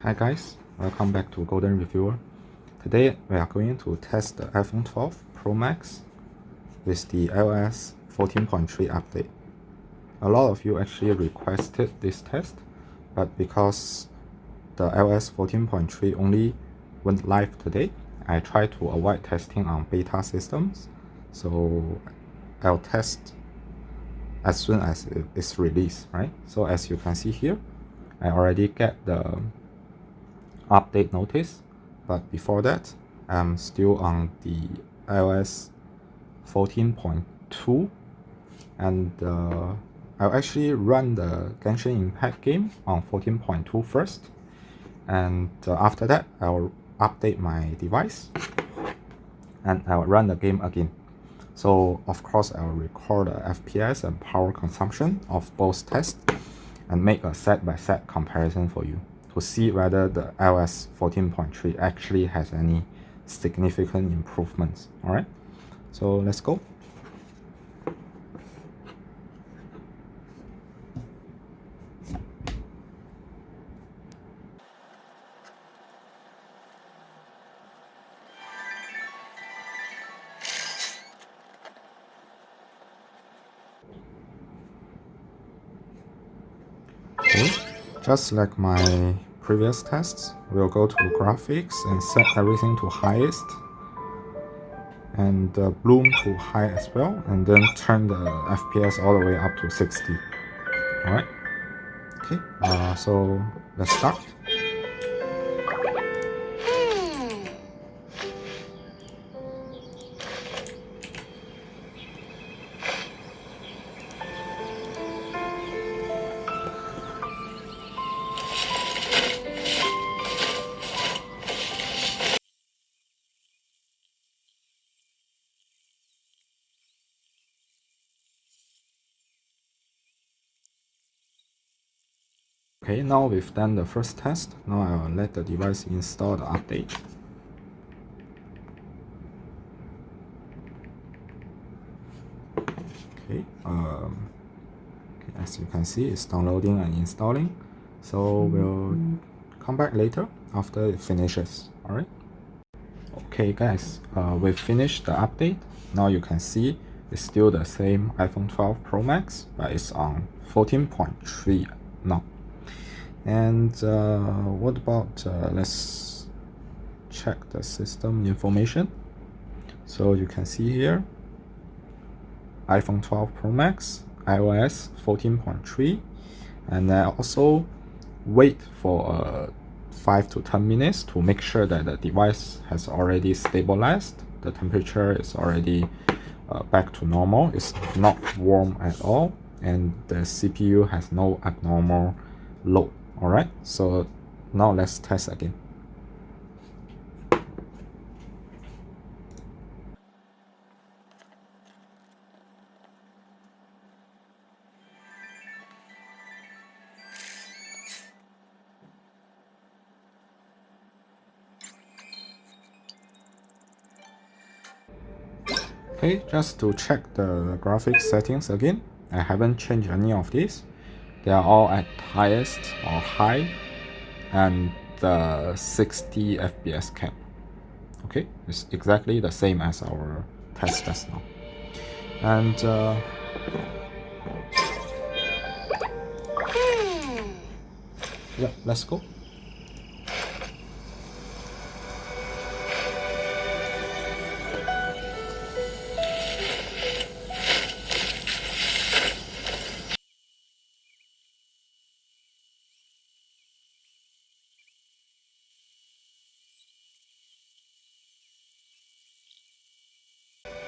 Hi guys, welcome back to Golden Reviewer. Today we are going to test the iPhone 12 Pro Max with the iOS 14.3 update. A lot of you actually requested this test, but because the iOS 14.3 only went live today, I tried to avoid testing on beta systems, so I'll test as soon as it's released, right? So as you can see here, I already get the update notice, but before that I'm still on the iOS 14.2, and I'll actually run the Genshin Impact game on 14.2 first, and after that I'll update my device and I'll run the game again. So of course I'll record the FPS and power consumption of both tests and make a set-by-set comparison for you to see whether the iOS 14.3 actually has any significant improvements. Alright, so let's go. Okay, just like my previous tests, we'll go to graphics and set everything to highest and bloom to high as well, and then turn the FPS all the way up to 60. Alright, okay, so let's start. Okay, now we've done the first test. Now I'll let the device install the update. Okay, as you can see, it's downloading and installing. So we'll come back later after it finishes. Alright. Okay guys, we've finished the update. Now you can see it's still the same iPhone 12 Pro Max, but it's on 14.3 now. And what about let's check the system information. So you can see here iPhone 12 Pro Max, iOS 14.3, and I also wait for 5 to 10 minutes to make sure that the device has already stabilized. The temperature is already back to normal. It's not warm at all, and the CPU has no abnormal load. Alright, so now let's test again. Okay, just to check the graphics settings again, I haven't changed any of these. They are all at highest or high and the 60 FPS cap. Okay, it's exactly the same as our test just now. And yeah, let's go.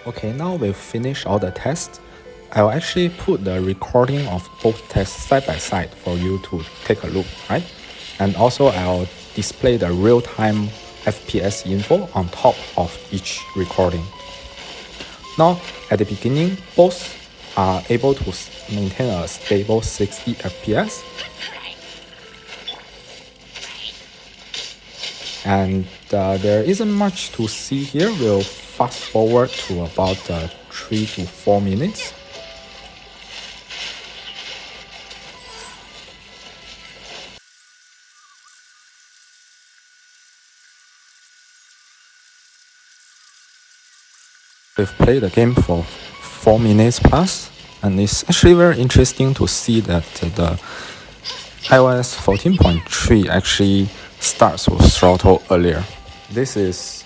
Okay, now we've finished all the tests. I'll actually put the recording of both tests side by side for you to take a look, right? And also I'll display the real-time FPS info on top of each recording. Now, at the beginning, both are able to maintain a stable 60 FPS. And there isn't much to see here. We'll fast forward to about 3 to 4 minutes. We've played the game for 4 minutes plus, and it's actually very interesting to see that the iOS 14.3 actually starts with throttle earlier. This is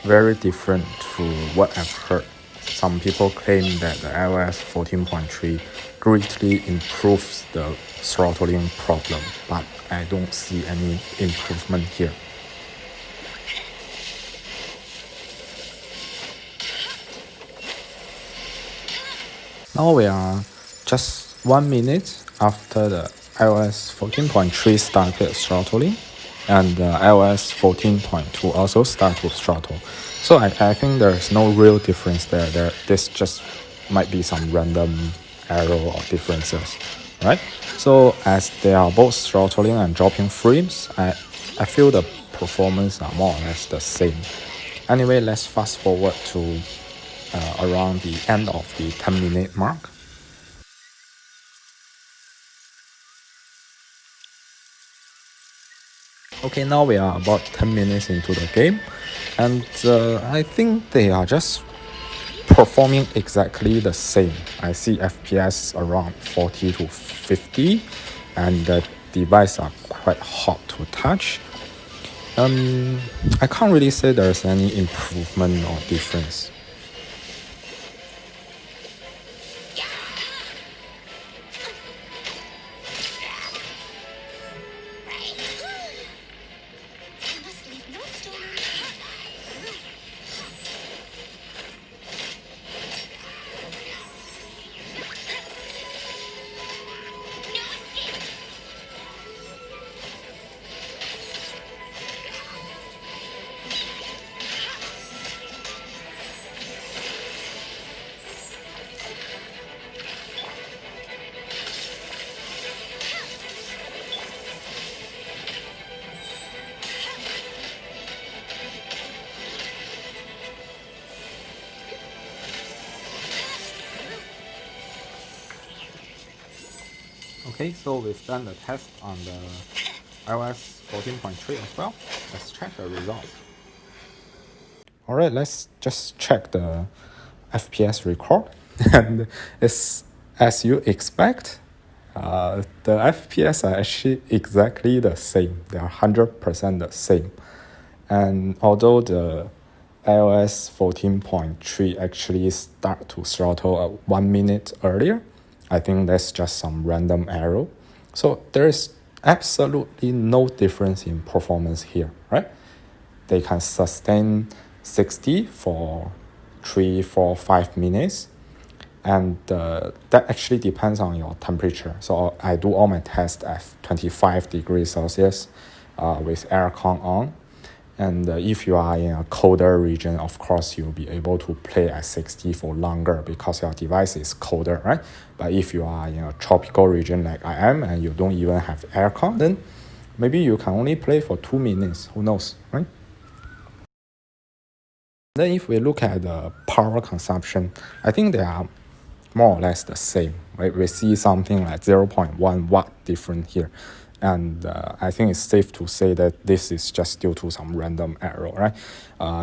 very different to what I've heard. Some people claim that the iOS 14.3 greatly improves the throttling problem, but I don't see any improvement here. Now we are just 1 minute after the iOS 14.3 started throttling, and iOS 14.2 also started with throttle. So I think there's no real difference there. This just might be some random error or differences, right? So as they are both throttling and dropping frames, I feel the performance are more or less the same. Anyway, let's fast forward to around the end of the 10-minute mark. Okay, now we are about 10 minutes into the game, and I think they are just performing exactly the same. I see FPS around 40 to 50, and the device are quite hot to touch. I can't really say there's any improvement or difference. Okay, so we've done the test on the iOS 14.3 as well. Let's check the results. Alright, let's just check the FPS record. And it's as you expect, the FPS are actually exactly the same. They are 100% the same. And although the iOS 14.3 actually start to throttle 1 minute earlier, I think that's just some random error. So there is absolutely no difference in performance here, right? They can sustain 60 for 3, 4, 5 minutes. And that actually depends on your temperature. So I do all my tests at 25 degrees Celsius with aircon on. And if you are in a colder region, of course, you'll be able to play at 60 for longer because your device is colder, right? But if you are in a tropical region like I am and you don't even have aircon, then maybe you can only play for 2 minutes. Who knows, right? Then if we look at the power consumption, I think they are more or less the same, right? We see something like 0.1 watt different here. And I think it's safe to say that this is just due to some random error, right?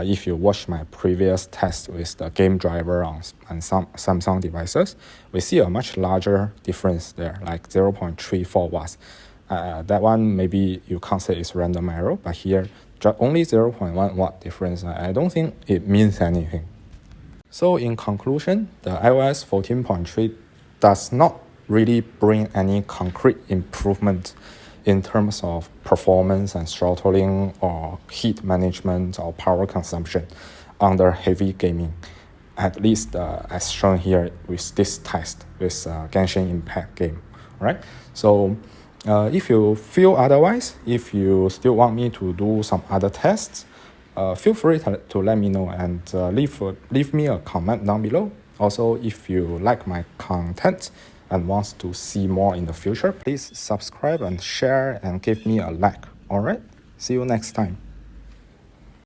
If you watch my previous test with the game driver on some Samsung devices, we see a much larger difference there, like 0.34 watts. That one, maybe you can't say it's random error, but here, only 0.1 watt difference. I don't think it means anything. So in conclusion, the iOS 14.3 does not really bring any concrete improvement in terms of performance and throttling or heat management or power consumption under heavy gaming, at least as shown here with this test with Genshin Impact game, right? So if you feel otherwise, if you still want me to do some other tests, feel free to let me know and leave me a comment down below. Also, if you like my content and wants to see more in the future, please subscribe and share and give me a like. Alright, see you next time.